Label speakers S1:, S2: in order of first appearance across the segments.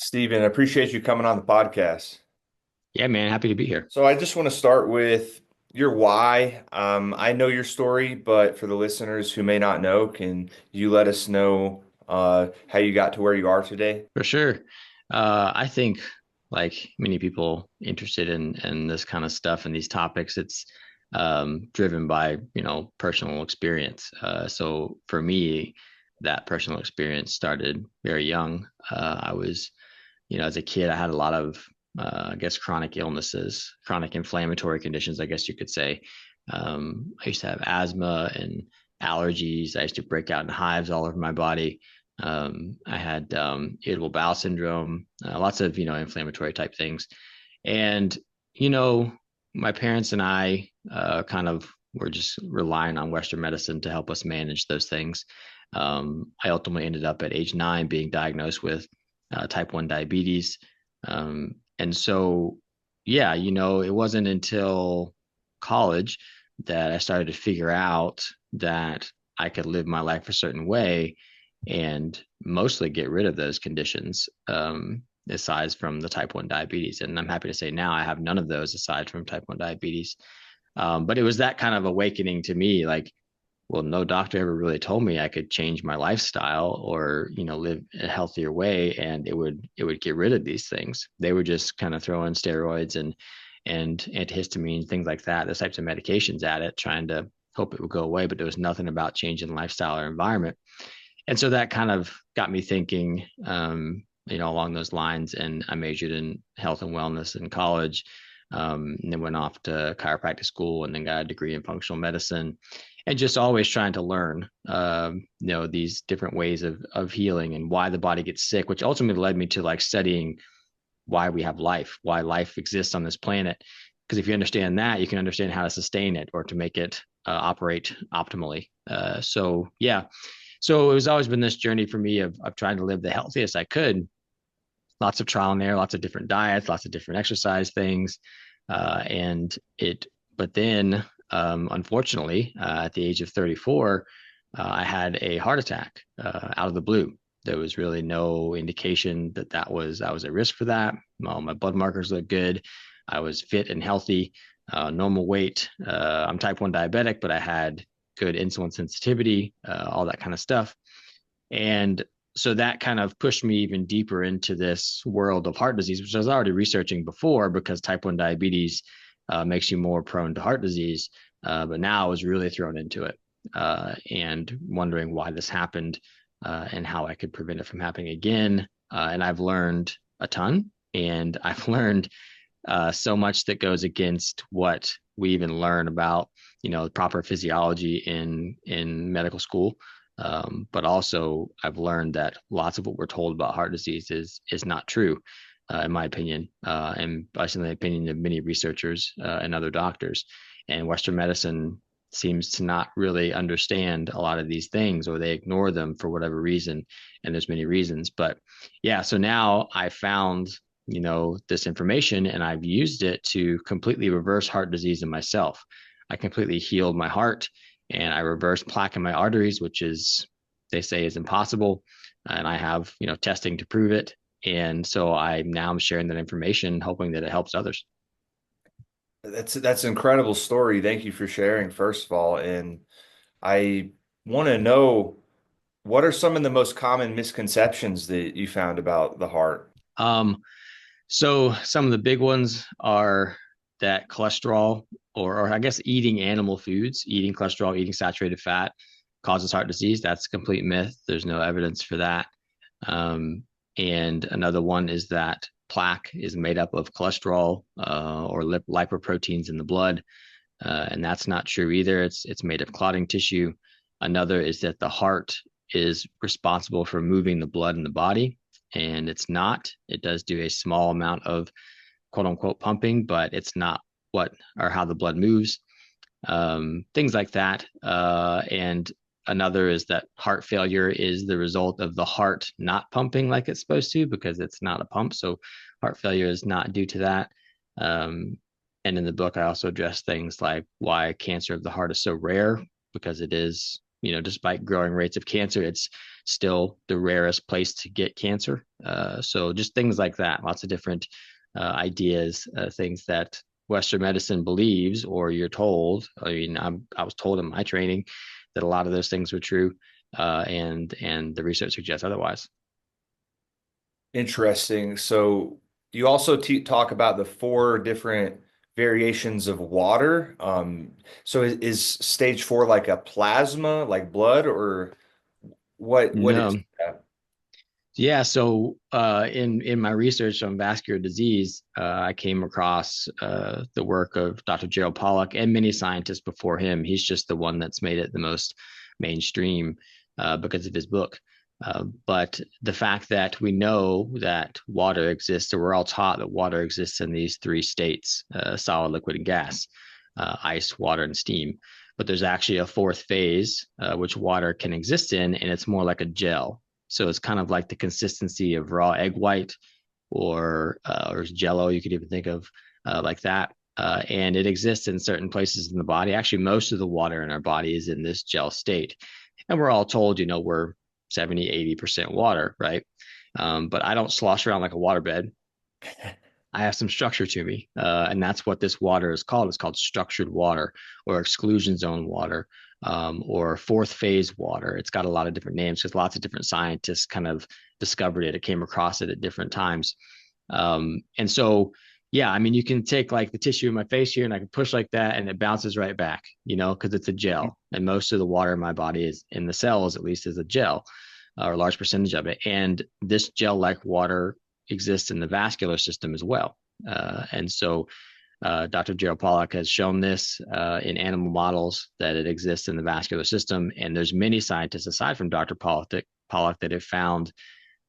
S1: Steven, I appreciate you coming on the podcast.
S2: Yeah, man, happy to be here.
S1: So I just want to start with your why. I know your story, but for the listeners who may not know, can you let us know how you got to where you are today?
S2: For sure. I think like many people interested in this kind of stuff and these topics, it's driven by, personal experience. So for me, that personal experience started very young. I was, as a kid, I had a lot of, I guess, chronic illnesses, chronic inflammatory conditions, I guess you could say. I used to have asthma and allergies. I used to break out in hives all over my body. I had irritable bowel syndrome, lots of inflammatory type things, and you know my parents and I kind of were just relying on Western medicine to help us manage those things. I ultimately ended up at age 9 being diagnosed with type 1 diabetes, and so yeah, it wasn't until college that I started to figure out that I could live my life a certain way and mostly get rid of those conditions, aside from the type 1 diabetes. And I'm happy to say now I have none of those aside from type 1 diabetes. But it was that kind of awakening to me, like, well, no doctor ever really told me I could change my lifestyle or, live a healthier way and it would get rid of these things. They would just kind of throw in steroids and antihistamine, things like that, those types of medications at it, trying to hope it would go away. But there was nothing about changing lifestyle or environment. And so that kind of got me thinking, along those lines. And I majored in health and wellness in college, and then went off to chiropractic school, and then got a degree in functional medicine, and just always trying to learn, these different ways of healing and why the body gets sick, which ultimately led me to like studying why we have life, why life exists on this planet. Because if you understand that, you can understand how to sustain it or to make it operate optimally. So yeah, so it was always been this journey for me of trying to live the healthiest I could. Lots of trial and error, lots of different diets, lots of different exercise things, and it. But then, unfortunately, at the age of 34, I had a heart attack out of the blue. There was really no indication that I was at risk for that. Well, my blood markers looked good. I was fit and healthy, normal weight. I'm type 1 diabetic, but I had good insulin sensitivity, all that kind of stuff. And so that kind of pushed me even deeper into this world of heart disease, which I was already researching before because type 1 diabetes makes you more prone to heart disease. But now I was really thrown into it, and wondering why this happened, and how I could prevent it from happening again. And I've learned a ton, and I've learned so much that goes against what we even learn about, proper physiology in medical school. But also, I've learned that lots of what we're told about heart disease is not true, in my opinion, and based on the opinion of many researchers and other doctors. And Western medicine seems to not really understand a lot of these things, or they ignore them for whatever reason. And there's many reasons. But yeah, so now I found, this information, and I've used it to completely reverse heart disease in myself. I completely healed my heart, and I reversed plaque in my arteries, which is, they say, is impossible. And I have, testing to prove it. And so I'm sharing that information, hoping that it helps others.
S1: That's an incredible story. Thank you for sharing, first of all. And I want to know, what are some of the most common misconceptions that you found about the heart?
S2: Um, so some of the big ones are that cholesterol, or I guess eating animal foods, eating cholesterol, eating saturated fat causes heart disease. That's a complete myth. There's no evidence for that. Um, and another one is that plaque is made up of cholesterol, or lipoproteins in the blood, and that's not true either. It's made of clotting tissue. Another is that the heart is responsible for moving the blood in the body, and it's not. It does do a small amount of quote unquote pumping, but it's not what or how the blood moves. Things like that. And another is that heart failure is the result of the heart not pumping like it's supposed to, because it's not a pump. So heart failure is not due to that. Um, and in the book, I also address things like why cancer of the heart is so rare, because it is despite growing rates of cancer, it's still the rarest place to get cancer. So just things like that, lots of different ideas, things that Western medicine believes, or you're told. I mean, I was told in my training that a lot of those things were true, and the research suggests otherwise.
S1: Interesting. So you also talk about the four different variations of water. So is stage four like a plasma, like blood, or what is
S2: No,
S1: that?
S2: yeah. So in my research on vascular disease, I came across the work of Dr. Gerald Pollack and many scientists before him. He's just the one that's made it the most mainstream because of his book. But the fact that we know that water exists, or we're all taught that water exists in these three states: solid, liquid, and gas, ice, water, and steam. But there's actually a fourth phase, which water can exist in, and it's more like a gel. So it's kind of like the consistency of raw egg white, or Jello. You could even think of like that. And it exists in certain places in the body. Actually, most of the water in our body is in this gel state. And we're all told, we're 70, 80% water, right? But I don't slosh around like a waterbed. I have some structure to me. And that's what this water is called. It's called structured water, or exclusion zone water, or fourth phase water. It's got a lot of different names because lots of different scientists kind of discovered it. It came across it at different times. And so, yeah, I mean, you can take like the tissue in my face here and I can push like that and it bounces right back, because it's a gel. And most of the water in my body is in the cells, at least, is a gel, or a large percentage of it. And this gel like water exists in the vascular system as well. And so Dr. Gerald Pollack has shown this in animal models, that it exists in the vascular system. And there's many scientists aside from Dr. Pollack that have found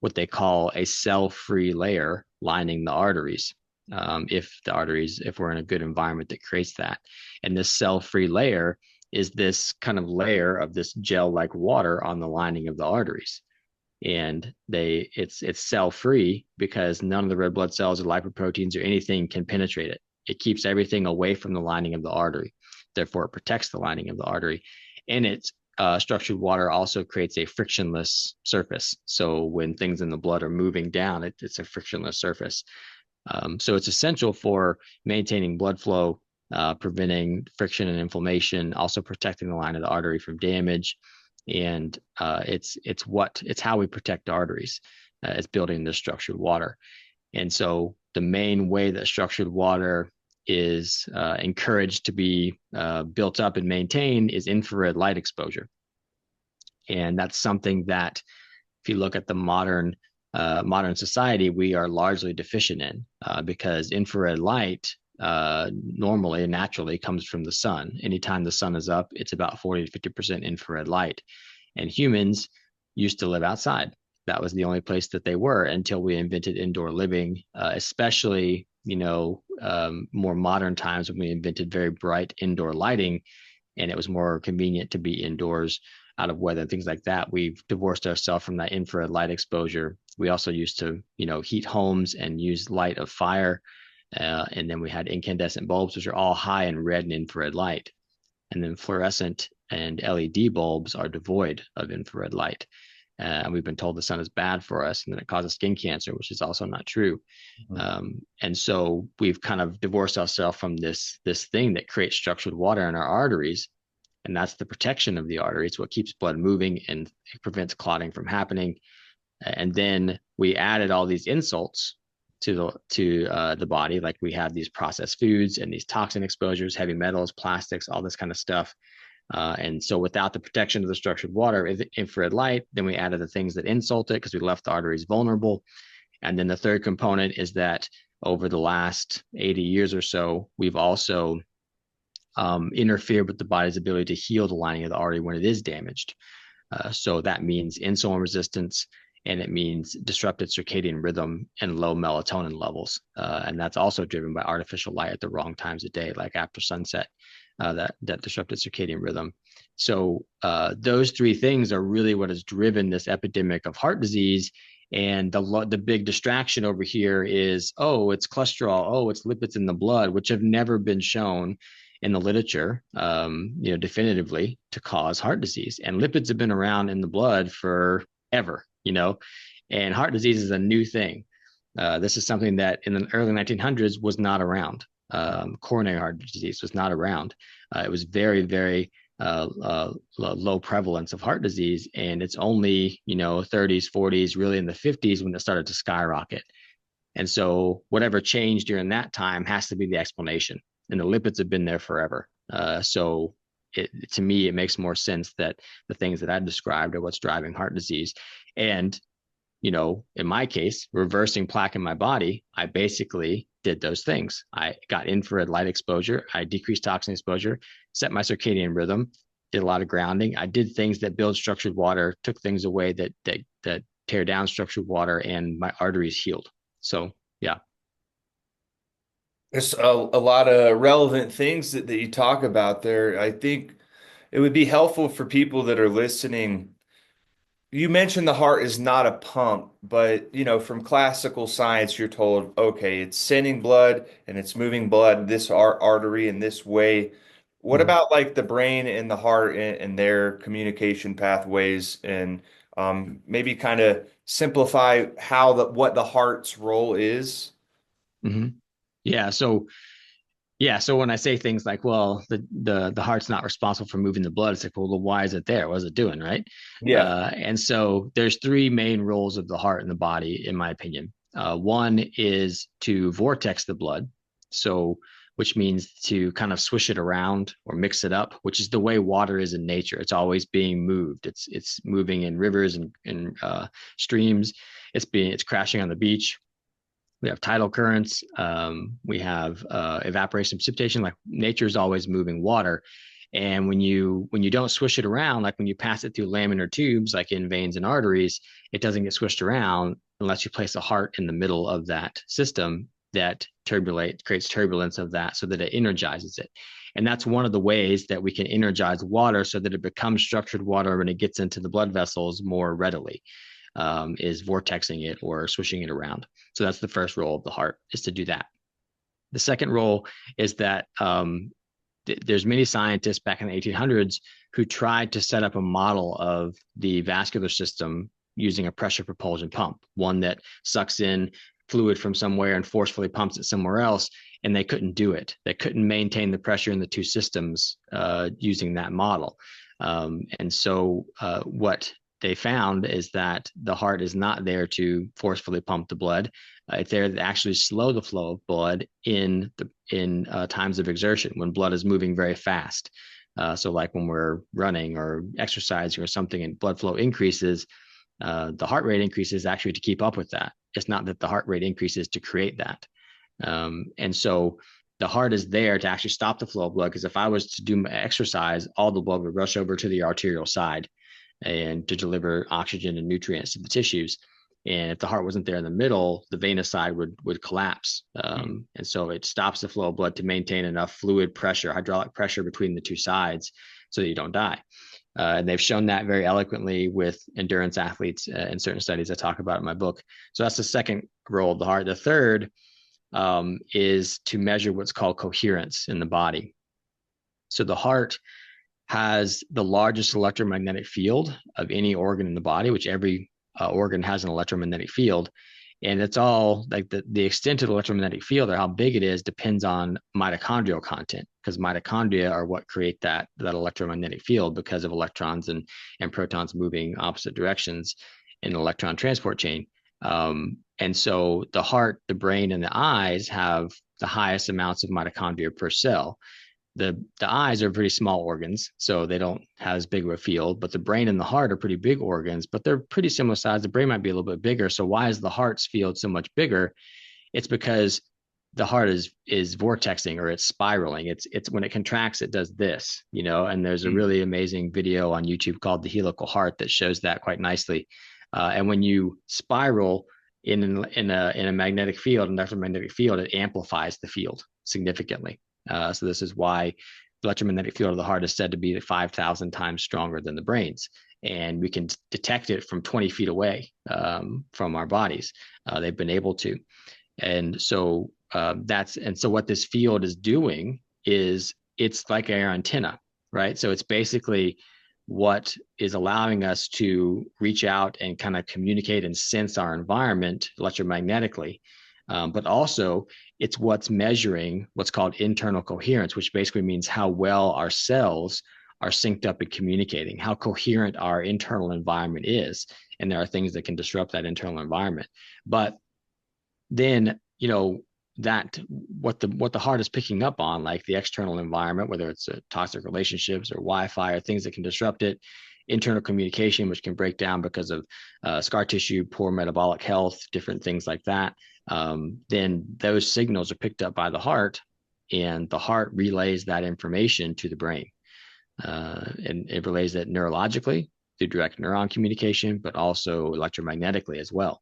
S2: what they call a cell-free layer lining the arteries. If we're in a good environment that creates that. And this cell-free layer is this kind of layer of this gel-like water on the lining of the arteries. And it's cell-free because none of the red blood cells or lipoproteins or anything can penetrate it. It keeps everything away from the lining of the artery. Therefore, it protects the lining of the artery. And it's structured water also creates a frictionless surface. So when things in the blood are moving down, it's a frictionless surface. So it's essential for maintaining blood flow, preventing friction and inflammation, also protecting the line of the artery from damage. And it's how we protect arteries. It's building this structured water. And so the main way that structured water is encouraged to be built up and maintained is infrared light exposure. And that's something that, if you look at the modern society, we are largely deficient in, because infrared light normally and naturally comes from the sun. Anytime the sun is up, it's about 40 to 50% infrared light. And humans used to live outside. That was the only place that they were until we invented indoor living, especially, more modern times when we invented very bright indoor lighting, and it was more convenient to be indoors out of weather and things like that. We've divorced ourselves from that infrared light exposure. We also used to, heat homes and use light of fire. And then we had incandescent bulbs, which are all high in red and infrared light. And then fluorescent and LED bulbs are devoid of infrared light. And we've been told the sun is bad for us and that it causes skin cancer, which is also not true. And so we've kind of divorced ourselves from this thing that creates structured water in our arteries. And that's the protection of the artery. It's what keeps blood moving and it prevents clotting from happening. And then we added all these insults to the body, like we have these processed foods and these toxin exposures, heavy metals, plastics, all this kind of stuff. And so without the protection of the structured water, infrared light, then we added the things that insult it because we left the arteries vulnerable. And then the third component is that over the last 80 years or so, we've also interfered with the body's ability to heal the lining of the artery when it is damaged. So that means insulin resistance, and it means disrupted circadian rhythm and low melatonin levels. And that's also driven by artificial light at the wrong times of day, like after sunset, that disrupted circadian rhythm. So those three things are really what has driven this epidemic of heart disease. And the big distraction over here is, oh, it's cholesterol, oh, it's lipids in the blood, which have never been shown in the literature, definitively to cause heart disease. And lipids have been around in the blood forever, and heart disease is a new thing. This is something that in the early 1900s was not around. Coronary heart disease was not around. It was very, very low prevalence of heart disease, and it's only 30s, 40s, really in the 50s when it started to skyrocket. And so whatever changed during that time has to be the explanation. And the lipids have been there forever. To me, it makes more sense that the things that I described are what's driving heart disease. And, in my case, reversing plaque in my body, I basically did those things. I got infrared light exposure. I decreased toxin exposure, set my circadian rhythm, did a lot of grounding. I did things that build structured water, took things away that tear down structured water, and my arteries healed. So, yeah.
S1: There's a lot of relevant things that you talk about there. I think it would be helpful for people that are listening. You mentioned the heart is not a pump, but from classical science, you're told, okay, it's sending blood and it's moving blood this artery in this way. What
S2: Mhm.
S1: about like the brain and the heart and their communication pathways, and maybe kind of simplify what the heart's role is?
S2: Mhm. Yeah. So when I say things like, well, the heart's not responsible for moving the blood, it's like, well, why is it there? What is it doing, right?
S1: Yeah.
S2: And so there's three main roles of the heart in the body, in my opinion. One is to vortex the blood, so which means to kind of swish it around or mix it up, which is the way water is in nature. It's always being moved. It's moving in rivers and streams. It's crashing on the beach. We have tidal currents. We have evaporation, precipitation. Like nature is always moving water, and when you don't swish it around, like when you pass it through laminar tubes, like in veins and arteries, it doesn't get swished around unless you place a heart in the middle of that system that creates turbulence of that, so that it energizes it. And that's one of the ways that we can energize water so that it becomes structured water when it gets into the blood vessels more readily, is vortexing it or swishing it around. So that's the first role of the heart, is to do that. The second role is that there's many scientists back in the 1800s who tried to set up a model of the vascular system using a pressure propulsion pump, one that sucks in fluid from somewhere and forcefully pumps it somewhere else. And they couldn't do it. They couldn't maintain the pressure in the two systems using that model. What they found is that the heart is not there to forcefully pump the blood. It's there to actually slow the flow of blood in times of exertion, when blood is moving very fast. So like when we're running or exercising or something and blood flow increases, the heart rate increases actually to keep up with that. It's not that the heart rate increases to create that. And so the heart is there to actually stop the flow of blood, because if I was to do my exercise, all the blood would rush over to the arterial side and to deliver oxygen and nutrients to the tissues. And if the heart wasn't there in the middle, the venous side would collapse. And so it stops the flow of blood to maintain enough fluid pressure, hydraulic pressure between the two sides, so that you don't die. And they've shown that very eloquently with endurance athletes in certain studies I talk about in my book. So that's the second role of the heart. The third is to measure what's called coherence in the body. So the heart has the largest electromagnetic field of any organ in the body, which every organ has an electromagnetic field. And it's all like the extent of the electromagnetic field, or how big it is, depends on mitochondrial content, because mitochondria are what create that electromagnetic field, because of electrons and protons moving opposite directions in an electron transport chain. And so the heart, the brain, and the eyes have the highest amounts of mitochondria per cell. The eyes are pretty small organs, so they don't have as big of a field, but the brain and the heart are pretty big organs, but they're pretty similar size. The brain might be a little bit bigger. So why is the heart's field so much bigger? It's because the heart is vortexing, or it's spiraling. It's when it contracts, it does this, and there's a really amazing video on YouTube called The Helical Heart that shows that quite nicely. And when you spiral in a magnetic field, an electromagnetic field, it amplifies the field significantly. So this is why the electromagnetic field of the heart is said to be 5,000 times stronger than the brain's. And we can detect it from 20 feet away from our bodies. They've been able to. And so what this field is doing is it's like our antenna, right? So it's basically what is allowing us to reach out and kind of communicate and sense our environment electromagnetically. But also, it's what's measuring what's called internal coherence, which basically means how well our cells are synced up and communicating, how coherent our internal environment is. And there are things that can disrupt that internal environment. But then, that what the heart is picking up on, like the external environment, whether it's toxic relationships or Wi-Fi or things that can disrupt it, internal communication, which can break down because of scar tissue, poor metabolic health, different things like that. Then those signals are picked up by the heart, and the heart relays that information to the brain, and it relays that neurologically through direct neuron communication, but also electromagnetically as well.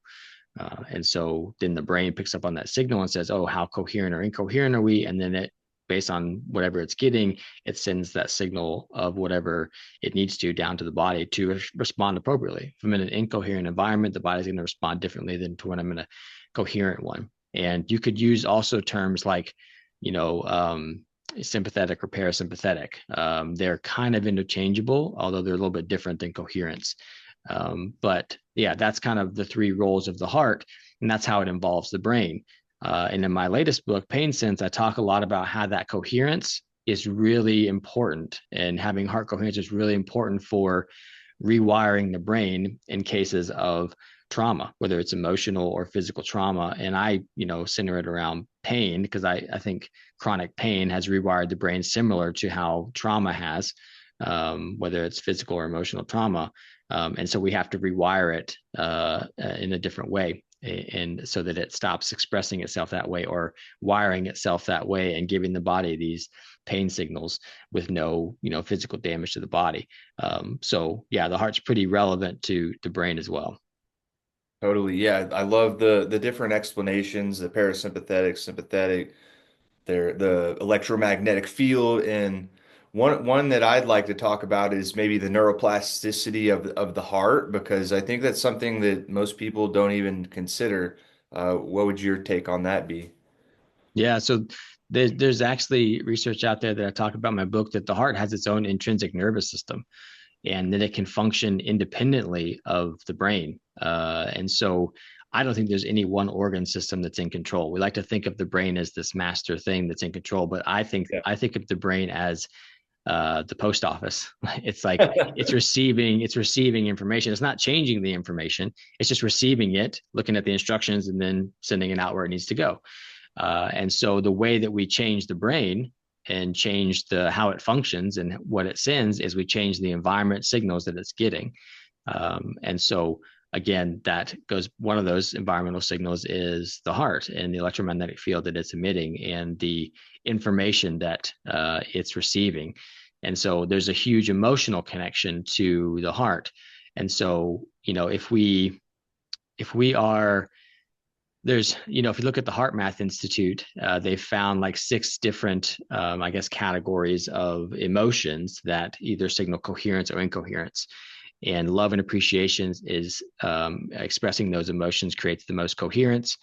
S2: And so then the brain picks up on that signal and says, oh, how coherent or incoherent are we? And then it, based on whatever it's getting, it sends that signal of whatever it needs to down to the body to respond appropriately. If I'm in an incoherent environment, the body's going to respond differently than to when I'm in a coherent one. And you could use also terms like, sympathetic or parasympathetic. They're kind of interchangeable, although they're a little bit different than coherence. But yeah, that's kind of the three roles of the heart, and that's how it involves the brain. And in my latest book, Pain Sense, I talk a lot about how that coherence is really important, and having heart coherence is really important for rewiring the brain in cases of trauma, whether it's emotional or physical trauma. And I, center it around pain because I think chronic pain has rewired the brain similar to how trauma has, whether it's physical or emotional trauma. And so we have to rewire it in a different way, and so that it stops expressing itself that way or wiring itself that way and giving the body these pain signals with no, physical damage to the body. So yeah, the heart's pretty relevant to the brain as well.
S1: Totally. Yeah. I love the different explanations, the parasympathetic, sympathetic, the electromagnetic field. And one that I'd like to talk about is maybe the neuroplasticity of the heart, because I think that's something that most people don't even consider. What would your take on that be?
S2: Yeah, so there's actually research out there that I talk about in my book that the heart has its own intrinsic nervous system, and that it can function independently of the brain. And so I don't think there's any one organ system that's in control. We like to think of the brain as this master thing that's in control, but
S1: Yeah.
S2: I think of the brain as the post office. It's like it's receiving information. It's not changing the information. It's just receiving it, looking at the instructions, and then sending it out where it needs to go. And so the way that we change the brain and change the how it functions and what it sends is we change the environment signals that it's getting. And so again, that goes, one of those environmental signals is the heart and the electromagnetic field that it's emitting and the information that it's receiving. And so there's a huge emotional connection to the heart. And so, if we are there's, if you look at the Heart Math Institute, they've found like six different, I guess, categories of emotions that either signal coherence or incoherence. And love and appreciation is expressing those emotions creates the most coherence,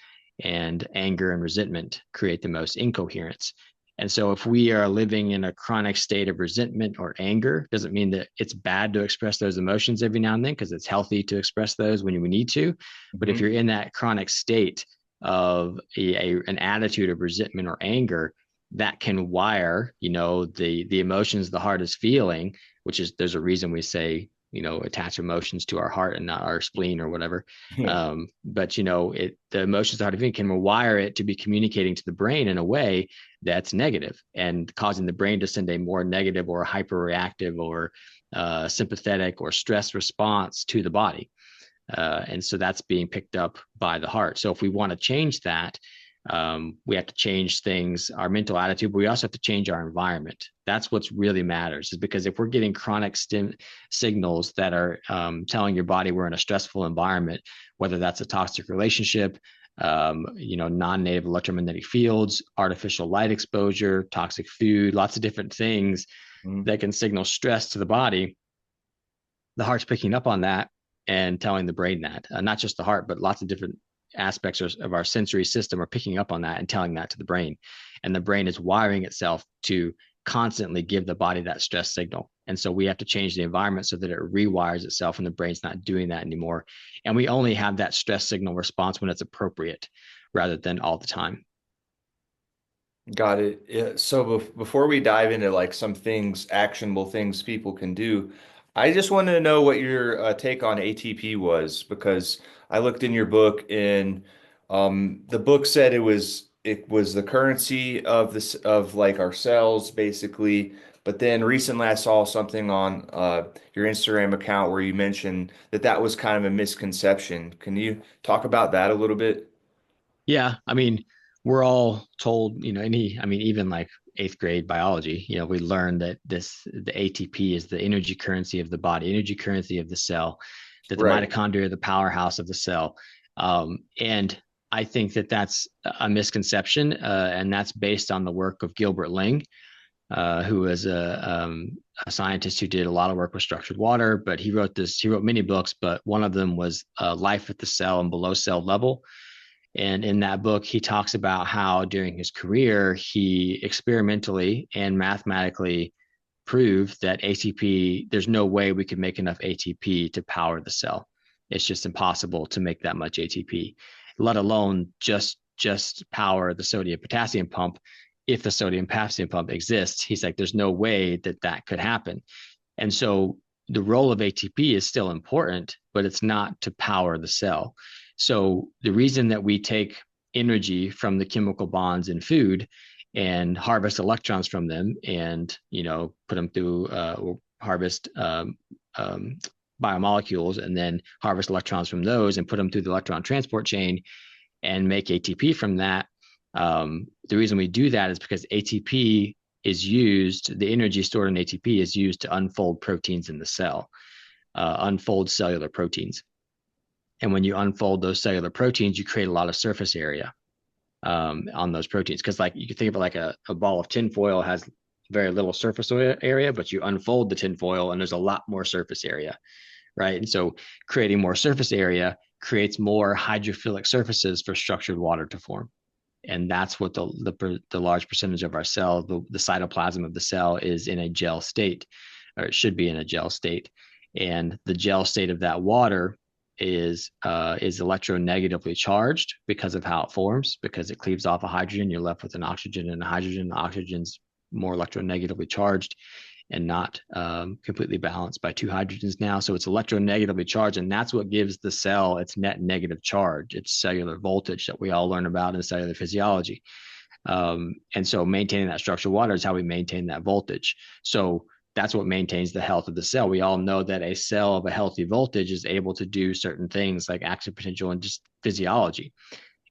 S2: and anger and resentment create the most incoherence. And so if we are living in a chronic state of resentment or anger, doesn't mean that it's bad to express those emotions every now and then, because it's healthy to express those when we need to. But if
S1: Mhm.
S2: you're in that chronic state of an attitude of resentment or anger, that can wire, the emotions the heart is feeling, which is, there's a reason we say, attach emotions to our heart and not our spleen or whatever. But the emotions the heart feeling can wire it to be communicating to the brain in a way that's negative and causing the brain to send a more negative or hyperreactive or sympathetic or stress response to the body. And so that's being picked up by the heart. So if we want to change that, we have to change things, our mental attitude, but we also have to change our environment. That's what's really matters, is because if we're getting chronic signals that are telling your body we're in a stressful environment, whether that's a toxic relationship, non-native electromagnetic fields, artificial light exposure, toxic food, lots of different things
S1: Mhm.
S2: that can signal stress to the body, the heart's picking up on that and telling the brain that, not just the heart, but lots of different aspects of our sensory system are picking up on that and telling that to the brain. And the brain is wiring itself to constantly give the body that stress signal. And so we have to change the environment so that it rewires itself and the brain's not doing that anymore. And we only have that stress signal response when it's appropriate rather than all the time.
S1: Got it. Yeah. So before we dive into like some things, actionable things people can do, I just wanted to know what your take on ATP was because I looked in your book and the book said it was the currency of this of like our cells basically. But then recently I saw something on your Instagram account where you mentioned that that was kind of a misconception. Can you talk about that a little bit?
S2: Yeah, I mean, we're all told, I mean, even like eighth grade biology, we learned that the ATP is the energy currency of the body, energy currency of the cell, that the
S1: Right.
S2: mitochondria are the powerhouse of the cell. And I think that that's a misconception, and that's based on the work of Gilbert Ling, who was a scientist who did a lot of work with structured water. But he wrote many books, but one of them was Life at the Cell and Below Cell Level. And in that book, he talks about how during his career, he experimentally and mathematically proved that ATP, there's no way we could make enough ATP to power the cell. It's just impossible to make that much ATP, let alone just power the sodium potassium pump. If the sodium potassium pump exists, he's like, there's no way that that could happen. And so the role of ATP is still important, but it's not to power the cell. So the reason that we take energy from the chemical bonds in food and harvest electrons from them and, put them through, harvest biomolecules and then harvest electrons from those and put them through the electron transport chain and make ATP from that. The reason we do that is because ATP is used, the energy stored in ATP is used to unfold proteins in the cell, unfold cellular proteins. And when you unfold those cellular proteins, you create a lot of surface area on those proteins. Because like you can think of it like a ball of tinfoil has very little surface area, but you unfold the tinfoil and there's a lot more surface area, right? And so creating more surface area creates more hydrophilic surfaces for structured water to form. And that's what the large percentage of our cell, the cytoplasm of the cell is in a gel state, or it should be in a gel state. And the gel state of that water is electronegatively charged because of how it forms, because it cleaves off a hydrogen. You're left with an oxygen and a hydrogen. The oxygen's more electronegatively charged and not completely balanced by two hydrogens now. So it's electronegatively charged, and that's what gives the cell its net negative charge, its cellular voltage that we all learn about in cellular physiology. And so maintaining that structural water is how we maintain that voltage. So that's what maintains the health of the cell. We all know that a cell of a healthy voltage is able to do certain things like active potential and just physiology.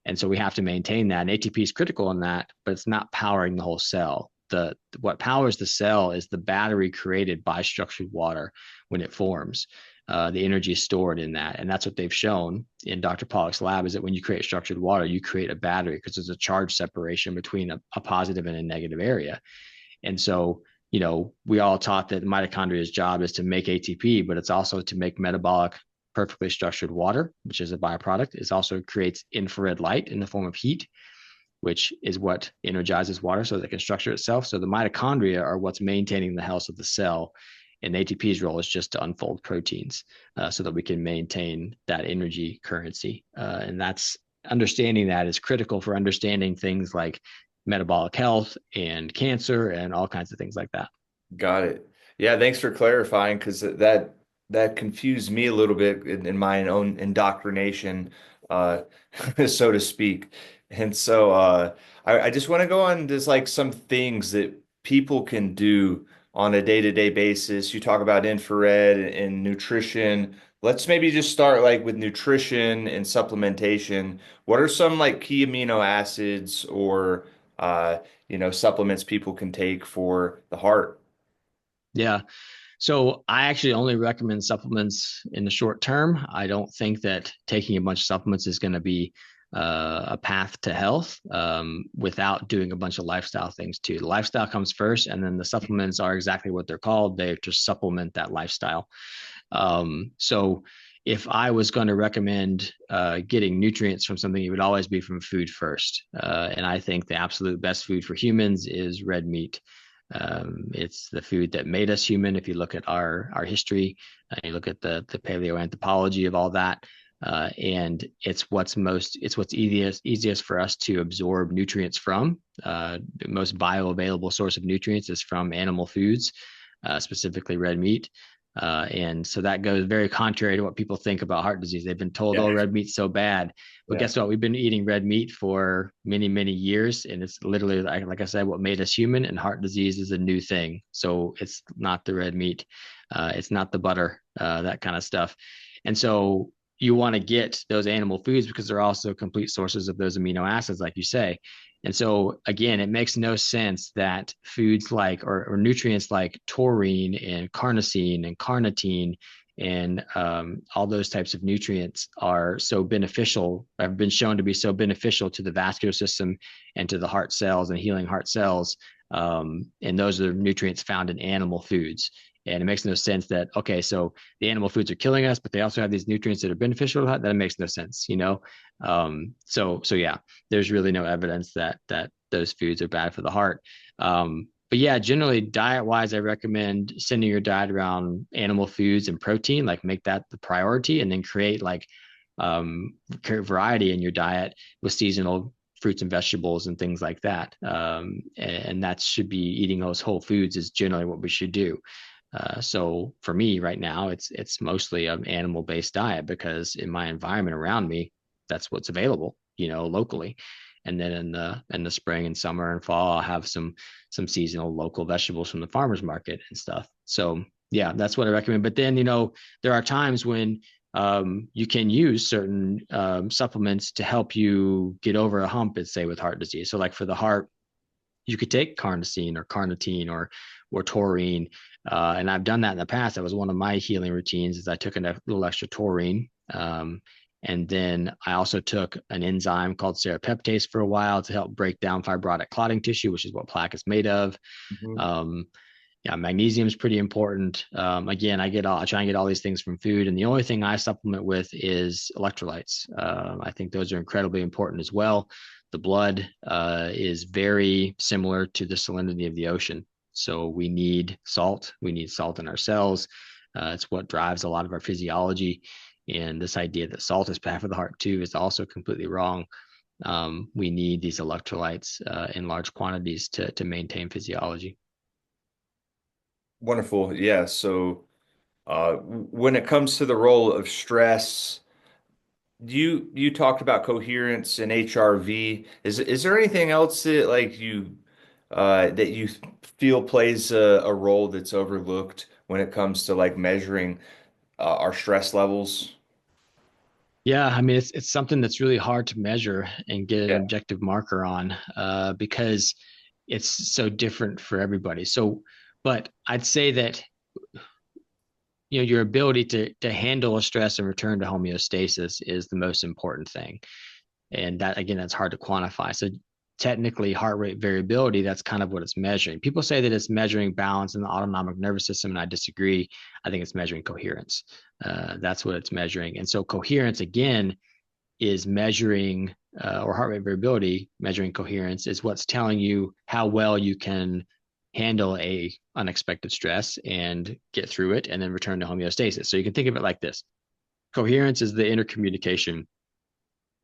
S2: And so we have to maintain that. And ATP is critical in that, but it's not powering the whole cell. What powers the cell is the battery created by structured water when it forms. The energy is stored in that. And that's what they've shown in Dr. Pollack's lab is that when you create structured water, you create a battery because there's a charge separation between a positive and a negative area. And so, we all taught that mitochondria's job is to make ATP, but it's also to make metabolic, perfectly structured water, which is a byproduct. It also creates infrared light in the form of heat, which is what energizes water so that it can structure itself. So the mitochondria are what's maintaining the health of the cell. And ATP's role is just to unfold proteins so that we can maintain that energy currency. And that's understanding that is critical for understanding things like metabolic health and cancer and all kinds of things like that.
S1: Got it. Yeah, thanks for clarifying because that confused me a little bit in my own indoctrination, uh, so to speak. And so I just want to go on just like some things that people can do on a day-to-day basis. You talk about infrared and nutrition. Let's maybe just start like with nutrition and supplementation. What are some like key amino acids or supplements people can take for the heart?
S2: Yeah. So I actually only recommend supplements in the short term. I don't think that taking a bunch of supplements is going to be a path to health without doing a bunch of lifestyle things too. The lifestyle comes first, and then the supplements are exactly what they're called. They're to supplement that lifestyle. So if I was going to recommend getting nutrients from something, it would always be from food first. And I think the absolute best food for humans is red meat. It's the food that made us human. If you look at our history, you look at the paleoanthropology of all that, and it's what's easiest for us to absorb nutrients from. The most bioavailable source of nutrients is from animal foods, specifically red meat. And so that goes very contrary to what people think about heart disease. They've been told, oh,
S1: Yeah.
S2: red meat's so bad. But
S1: Yeah.
S2: guess what? We've been eating red meat for many, many years. And it's literally, like I said, what made us human. And heart disease is a new thing. So it's not the red meat, it's not the butter, that kind of stuff. And so you want to get those animal foods because they're also complete sources of those amino acids, like you say. And so again, it makes no sense that foods like or nutrients like taurine and carnosine and carnitine and all those types of nutrients are so beneficial, have been shown to be so beneficial to the vascular system and to the heart cells and healing heart cells. And those are nutrients found in animal foods. And it makes no sense that, okay, so the animal foods are killing us, but they also have these nutrients that are beneficial to that. That makes no sense, you know? So yeah, there's really no evidence that those foods are bad for the heart. But yeah, generally diet wise, I recommend sending your diet around animal foods and protein, like make that the priority, and then create like variety in your diet with seasonal fruits and vegetables and things like that. And that should be eating those whole foods is generally what we should do. So for me right now, it's mostly an animal based diet because in my environment around me, that's what's available, you know, locally. And then in the spring and summer and fall, I'll have some seasonal local vegetables from the farmers market and stuff. So yeah, that's what I recommend. But then, you know, there are times when you can use certain supplements to help you get over a hump, let's say with heart disease. So like for the heart, you could take carnosine or carnitine or taurine. And I've done that in the past. That was one of my healing routines is I took a little extra taurine. And then I also took an enzyme called serrapeptase for a while to help break down fibrotic clotting tissue, which is what plaque is made of.
S1: Mhm.
S2: Um, yeah, magnesium is pretty important. Again, I try and get all these things from food, and the only thing I supplement with is electrolytes. I think those are incredibly important as well. The blood is very similar to the salinity of the ocean, so we need salt. We need salt in our cells. It's what drives a lot of our physiology. And this idea that salt is bad for the heart too is also completely wrong. We need these electrolytes in large quantities to maintain physiology.
S1: Wonderful. Yeah. So, when it comes to the role of stress, you talked about coherence and HRV. Is there anything else that like that you feel plays a role that's overlooked when it comes to like measuring our stress levels?
S2: Yeah, I mean it's something that's really hard to measure and get an
S1: Yeah.
S2: objective marker on because it's so different for everybody. So, but I'd say that you know your ability to handle a stress and return to homeostasis is the most important thing. And that again, that's hard to quantify. So technically, heart rate variability, that's kind of what it's measuring. People say that it's measuring balance in the autonomic nervous system, and I disagree. I think it's measuring coherence. That's what it's measuring. And so coherence again is measuring or heart rate variability measuring coherence is what's telling you how well you can handle a unexpected stress and get through it and then return to homeostasis. So you can think of it like this. Coherence is the intercommunication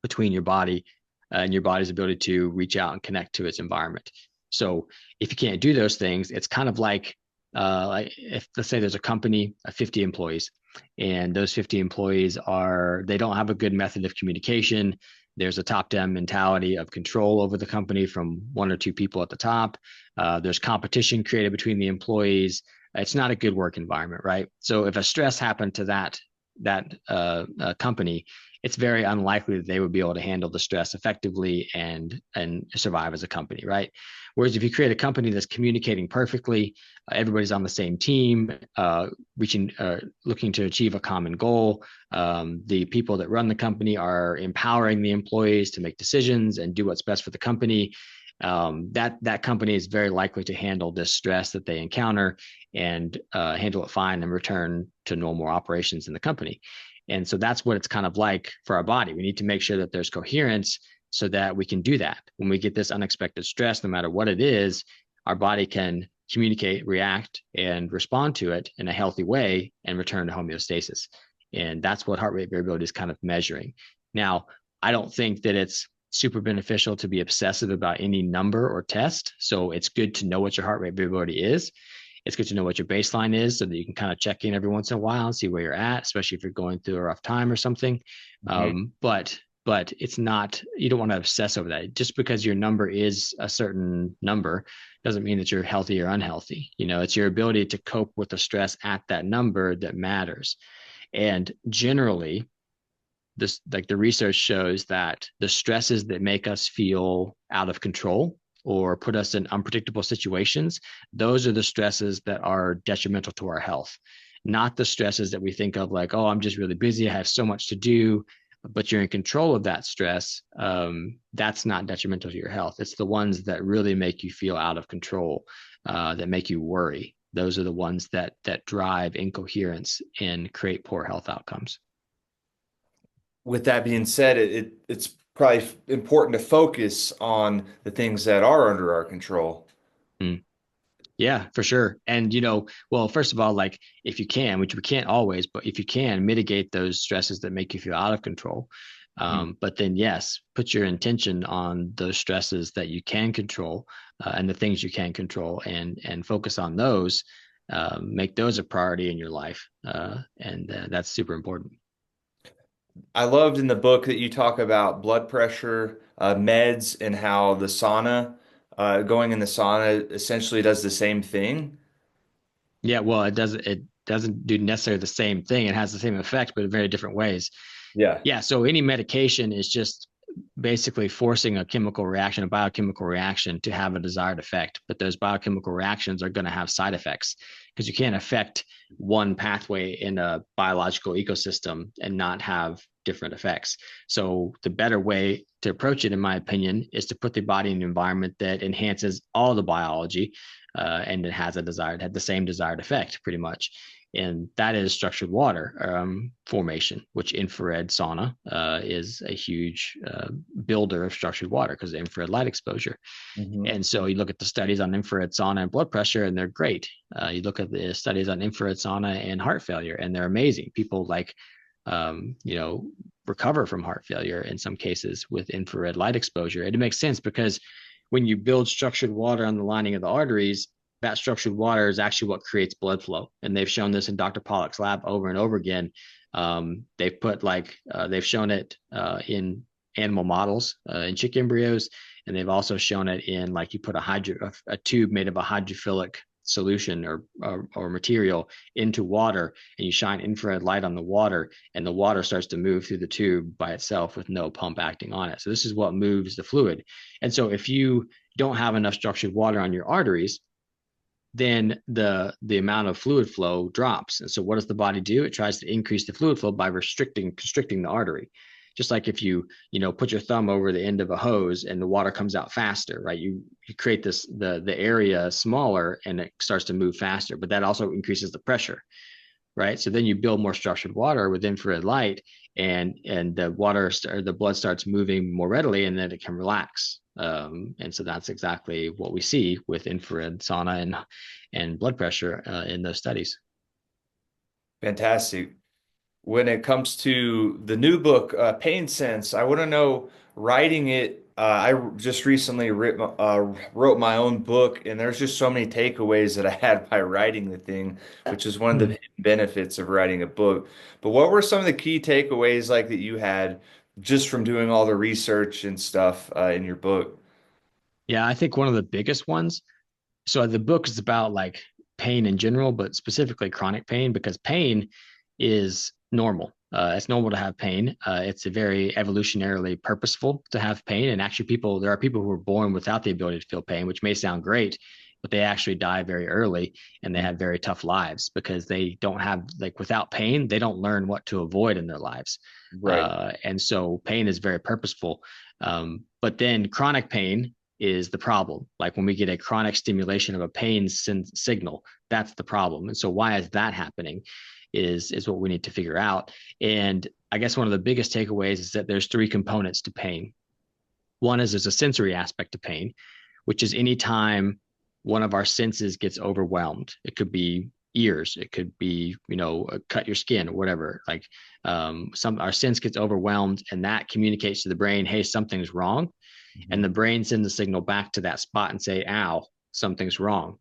S2: between your body and your body's ability to reach out and connect to its environment. So if you can't do those things, it's kind of like if let's say there's a company of 50 employees and those 50 employees they don't have a good method of communication. There's a top-down mentality of control over the company from one or two people at the top. There's competition created between the employees. It's not a good work environment, right? So if a stress happened to that company, it's very unlikely that they would be able to handle the stress effectively and survive as a company, right? Whereas if you create a company that's communicating perfectly, everybody's on the same team, looking to achieve a common goal. The people that run the company are empowering the employees to make decisions and do what's best for the company. That company is very likely to handle this stress that they encounter and handle it fine and return to normal operations in the company. And so that's what it's kind of like for our body. We need to make sure that there's coherence so that we can do that. When we get this unexpected stress, no matter what it is, our body can communicate, react, and respond to it in a healthy way and return to homeostasis. And that's what heart rate variability is kind of measuring. Now, I don't think that it's super beneficial to be obsessive about any number or test. So it's good to know what your heart rate variability is. It's good to know what your baseline is so that you can kind of check in every once in a while and see where you're at, especially if you're going through a rough time or something.
S1: Mhm.
S2: But it's not, you don't want to obsess over that. Just because your number is a certain number doesn't mean that you're healthy or unhealthy. It's your ability to cope with the stress at that number that matters. And generally, this, like, the research shows that the stresses that make us feel out of control or put us in unpredictable situations, those are the stresses that are detrimental to our health, not the stresses that we think of like, oh, I'm just really busy, I have so much to do, but you're in control of that stress. That's not detrimental to your health. It's the ones that really make you feel out of control, that make you worry. Those are the ones that drive incoherence and create poor health outcomes.
S1: With that being said, it's probably important to focus on the things that are under our control.
S2: Mm. Yeah, for sure. And, well, first of all, like, if you can, which we can't always, but if you can mitigate those stresses that make you feel out of control.
S1: Mhm.
S2: But then, yes, put your intention on those stresses that you can control, and the things you can control, and focus on those. Make those a priority in your life, and that's super important.
S1: I loved in the book that you talk about blood pressure, meds, and how the sauna, going in the sauna essentially does the same thing.
S2: Yeah, well, it doesn't do necessarily the same thing. It has the same effect, but in very different ways.
S1: Yeah.
S2: Yeah, so any medication is just basically forcing a chemical reaction, a biochemical reaction, to have a desired effect. But those biochemical reactions are going to have side effects because you can't affect one pathway in a biological ecosystem and not have different effects. So the better way to approach it, in my opinion, is to put the body in an environment that enhances all the biology, and it has had the same desired effect pretty much. And that is structured water formation, which infrared sauna is a huge builder of structured water because of infrared light exposure.
S1: Hmm.
S2: And so you look at the studies on infrared sauna and blood pressure, and they're great. You look at the studies on infrared sauna and heart failure, and they're amazing. People um, you know, recover from heart failure in some cases with infrared light exposure. And it makes sense because when you build structured water on the lining of the arteries, that structured water is actually what creates blood flow. And they've shown this in Dr. Pollock's lab over and over again. They've shown it in animal models, in chick embryos, and they've also shown it in, like, you put a tube made of a hydrophilic solution or material into water, and you shine infrared light on the water, and the water starts to move through the tube by itself with no pump acting on it. So this is what moves the fluid. And so if you don't have enough structured water on your arteries, then the amount of fluid flow drops. And so what does the body do? It tries to increase the fluid flow by constricting the artery. Just like if you put your thumb over the end of a hose and the water comes out faster, right? You create the area smaller and it starts to move faster, but that also increases the pressure, right? So then you build more structured water with infrared light, and the blood starts moving more readily, and then it can relax. And so that's exactly what we see with infrared sauna and blood pressure in those studies.
S1: Fantastic. When it comes to the new book, Pain Sense, I want to know writing it. I just recently wrote my own book, and there's just so many takeaways that I had by writing the thing, which is one of
S2: Hmm.
S1: the benefits of writing a book. But what were some of the key takeaways like that you had just from doing all the research and stuff in your book?
S2: Yeah, I think one of the biggest ones. So the book is about, like, pain in general, but specifically chronic pain, because pain is normal. It's normal to have pain. It's a very evolutionarily purposeful to have pain. And actually, there are people who are born without the ability to feel pain, which may sound great, but they actually die very early, and they have very tough lives because they don't have, like, without pain, they don't learn what to avoid in their lives.
S1: Right.
S2: And so pain is very purposeful. But then chronic pain is the problem. Like, when we get a chronic stimulation of a pain signal, that's the problem. And so why is that happening is what we need to figure out. And I guess one of the biggest takeaways is that there's three components to pain. One is there's a sensory aspect to pain, which is anytime. one of our senses gets overwhelmed. It could be ears, it could be, cut your skin or whatever. Like some our sense gets overwhelmed, and that communicates to the brain, hey, something's wrong. And
S1: Mhm.
S2: the brain sends a signal back to that spot and say, ow, something's wrong.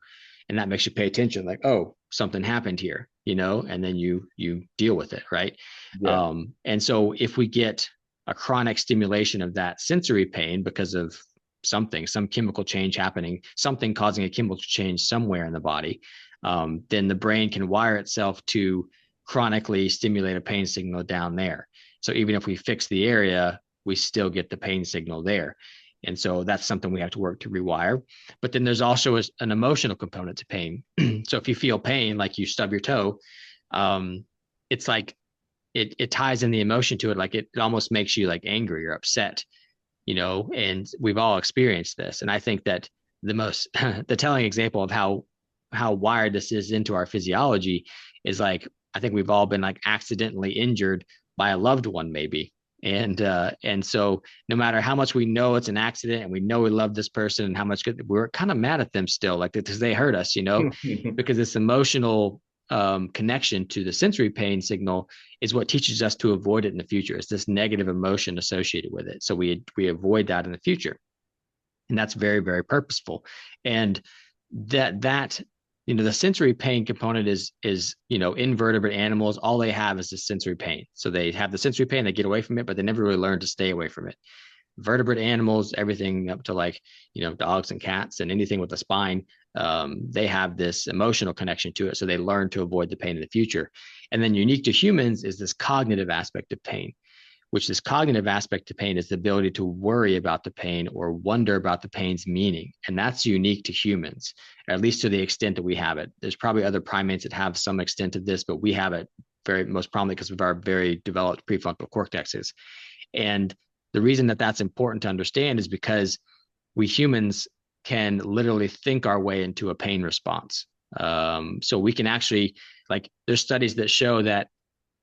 S2: And that makes you pay attention, like, oh, something happened here, and then you deal with it, right?
S1: Yeah.
S2: And so if we get a chronic stimulation of that sensory pain because of some chemical change happening, something causing a chemical change somewhere in the body, then the brain can wire itself to chronically stimulate a pain signal down there. So even if we fix the area, we still get the pain signal there. And so that's something we have to work to rewire. But then there's also an emotional component to pain. So if you feel pain, like you stub your toe, it's like it ties in the emotion to it. Like it almost makes you like angry or upset, and we've all experienced this. And I think that the most, the telling example of how wired this is into our physiology is like, I think we've all been like accidentally injured by a loved one, maybe. And so no matter how much we know it's an accident and we know we love this person and how much good, we're kind of mad at them still, like because they hurt us, because this emotional connection to the sensory pain signal is what teaches us to avoid it in the future. It's this negative emotion associated with it. So we avoid that in the future. And that's very, very purposeful. And that the sensory pain component is invertebrate animals, all they have is the sensory pain. So they have the sensory pain, they get away from it, but they never really learn to stay away from it. Vertebrate animals, everything up to like dogs and cats and anything with a spine, they have this emotional connection to it, so they learn to avoid the pain in the future. And then unique to humans is this cognitive aspect of pain, which this cognitive aspect to pain is the ability to worry about the pain or wonder about the pain's meaning. And that's unique to humans, at least to the extent that we have it. There's probably other primates that have some extent of this, but we have it very most prominently because of our very developed prefrontal cortexes. And the reason that that's important to understand is because we humans can literally think our way into a pain response. So we can actually, like, there's studies that show that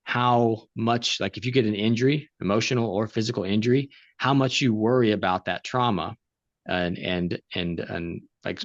S2: how much, like, if you get an injury, emotional or physical injury, how much you worry about that trauma and like,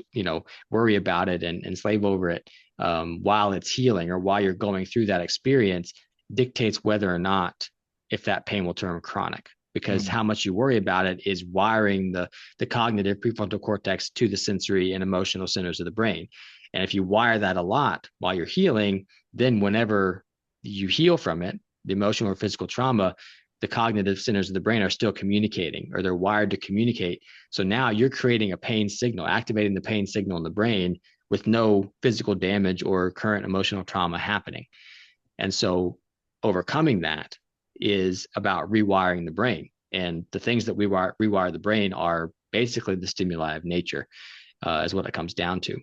S2: worry about it and slave over it while it's healing or while you're going through that experience dictates whether or not if that pain will turn chronic, because how much you worry about it is wiring the cognitive prefrontal cortex to the sensory and emotional centers of the brain. And if you wire that a lot while you're healing, then whenever you heal from it, the emotional or physical trauma, the cognitive centers of the brain are still communicating, or they're wired to communicate. So now you're creating a pain signal, activating the pain signal in the brain with no physical damage or current emotional trauma happening. And so overcoming that is about rewiring the brain. And the things that we rewire the brain are basically the stimuli of nature, is what it comes down to.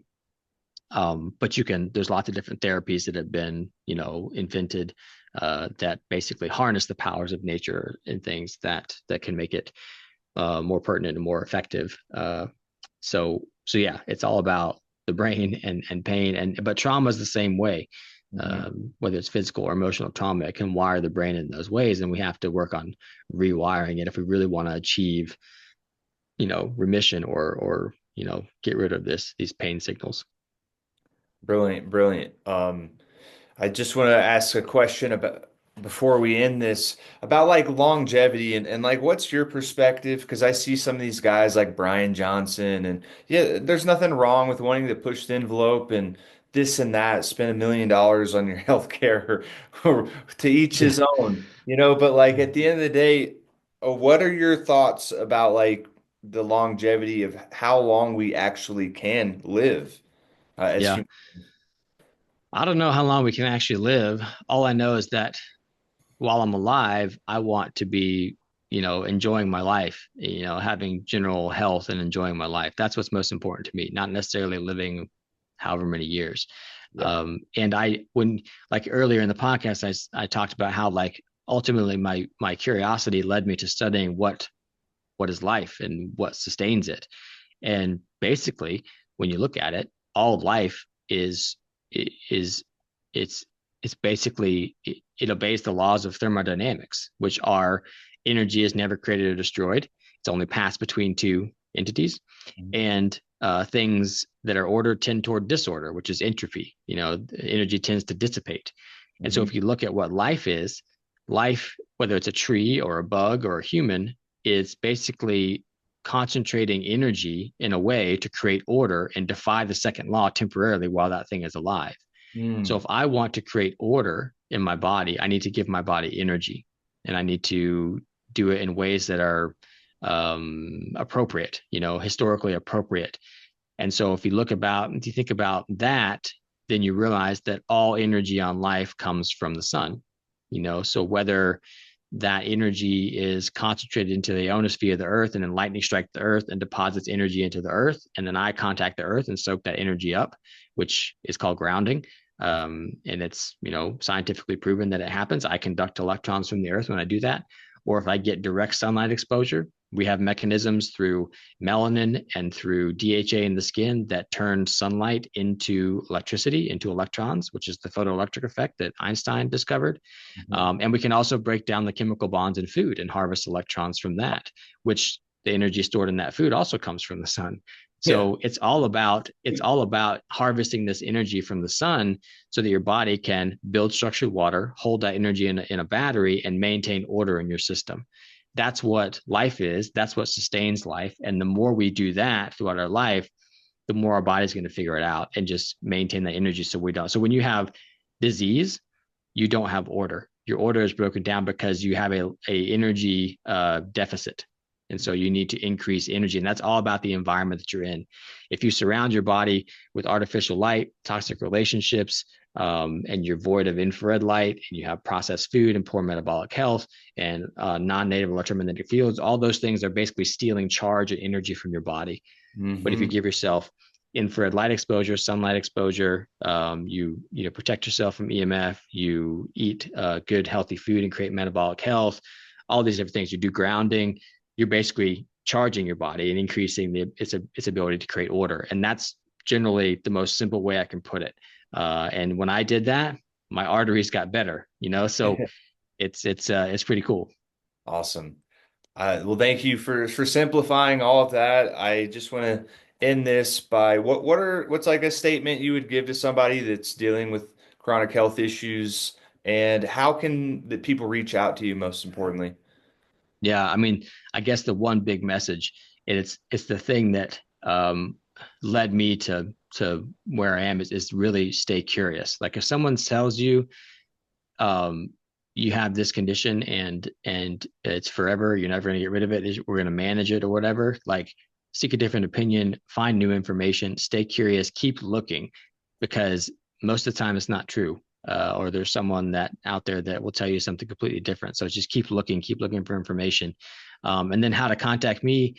S2: But there's lots of different therapies that have been, invented that basically harness the powers of nature and things that can make it more pertinent and more effective. So yeah, it's all about the brain and pain, but trauma is the same way.
S1: Mhm.
S2: Whether it's physical or emotional trauma, it can wire the brain in those ways, and we have to work on rewiring it if we really want to achieve, remission or get rid of these pain signals.
S1: Brilliant, brilliant. I just want to ask a question about before we end this about like longevity and like what's your perspective? Because I see some of these guys like Brian Johnson and yeah, there's nothing wrong with wanting to push the envelope and this and that, spend $1 million on your health care or to each
S2: Yeah.
S1: his own, but like at the end of the day, what are your thoughts about like the longevity of how long we actually can live as
S2: Yeah.
S1: humans?
S2: I don't know how long we can actually live. All I know is that while I'm alive, I want to be, enjoying my life, having general health and enjoying my life. That's what's most important to me, not necessarily living however many years.
S1: Yeah.
S2: And when, like earlier in the podcast, I talked about how, like, ultimately my curiosity led me to studying what is life and what sustains it. And basically, when you look at it, all of life is it's it's basically it obeys the laws of thermodynamics, which are energy is never created or destroyed. It's only passed between two. entities, and things that are ordered tend toward disorder, which is entropy. Energy tends to dissipate. And so
S1: Mm-hmm.
S2: if you look at what life is, life, whether it's a tree or a bug or a human, is basically concentrating energy in a way to create order and defy the second law temporarily while that thing is alive. So
S1: Mm.
S2: if I want to create order in my body, I need to give my body energy, and I need to do it in ways that are appropriate, historically appropriate. And so if you think about that, then you realize that all energy on life comes from the sun. So whether that energy is concentrated into the ionosphere of the earth, and then lightning strikes the earth and deposits energy into the earth, and then I contact the earth and soak that energy up, which is called grounding. And it's scientifically proven that it happens. I conduct electrons from the earth when I do that. Or if I get direct sunlight exposure, we have mechanisms through melanin and through DHA in the skin that turn sunlight into electricity, into electrons, which is the photoelectric effect that Einstein discovered.
S1: Mhm.
S2: And we can also break down the chemical bonds in food and harvest electrons from that, which the energy stored in that food also comes from the sun.
S1: Yeah.
S2: So it's all about harvesting this energy from the sun so that your body can build structured water, hold that energy in a battery, and maintain order in your system. That's what life is. That's what sustains life. And the more we do that throughout our life, the more our body's going to figure it out and just maintain that energy so we don't. So when you have disease, you don't have order. Your order is broken down because you have a energy deficit. And so you need to increase energy. And that's all about the environment that you're in. If you surround your body with artificial light, toxic relationships, and you're void of infrared light, and you have processed food and poor metabolic health and non-native electromagnetic fields, all those things are basically stealing charge and energy from your body. But if you
S1: Mm-hmm.
S2: give yourself infrared light exposure, sunlight exposure, you protect yourself from EMF, you eat good healthy food and create metabolic health, all these different things. You do grounding. You're basically charging your body and increasing its ability to create order, and that's generally the most simple way I can put it. And when I did that, my arteries got better. So it's pretty cool.
S1: Awesome. Well, thank you for simplifying all of that. I just want to end this by what's like a statement you would give to somebody that's dealing with chronic health issues, and how can the people reach out to you most importantly?
S2: Yeah, I mean, I guess the one big message, it's the thing that led me to where I am is really stay curious. Like if someone tells you um, you have this condition and it's forever, you're never going to get rid of it, we're going to manage it or whatever, like seek a different opinion, find new information, stay curious, keep looking, because most of the time it's not true. Or there's someone that out there that will tell you something completely different. So just keep looking for information. And then how to contact me.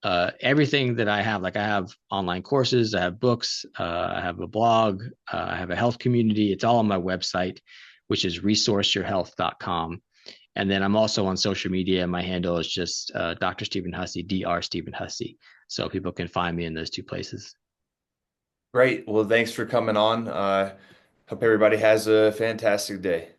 S2: Everything that I have, like I have online courses, I have books, I have a blog, I have a health community. It's all on my website, which is resourceyourhealth.com. And then I'm also on social media. My handle is just Dr. Stephen Hussey, Dr. Stephen Hussey. So people can find me in those two places.
S1: Great. Well, thanks for coming on. Hope everybody has a fantastic day.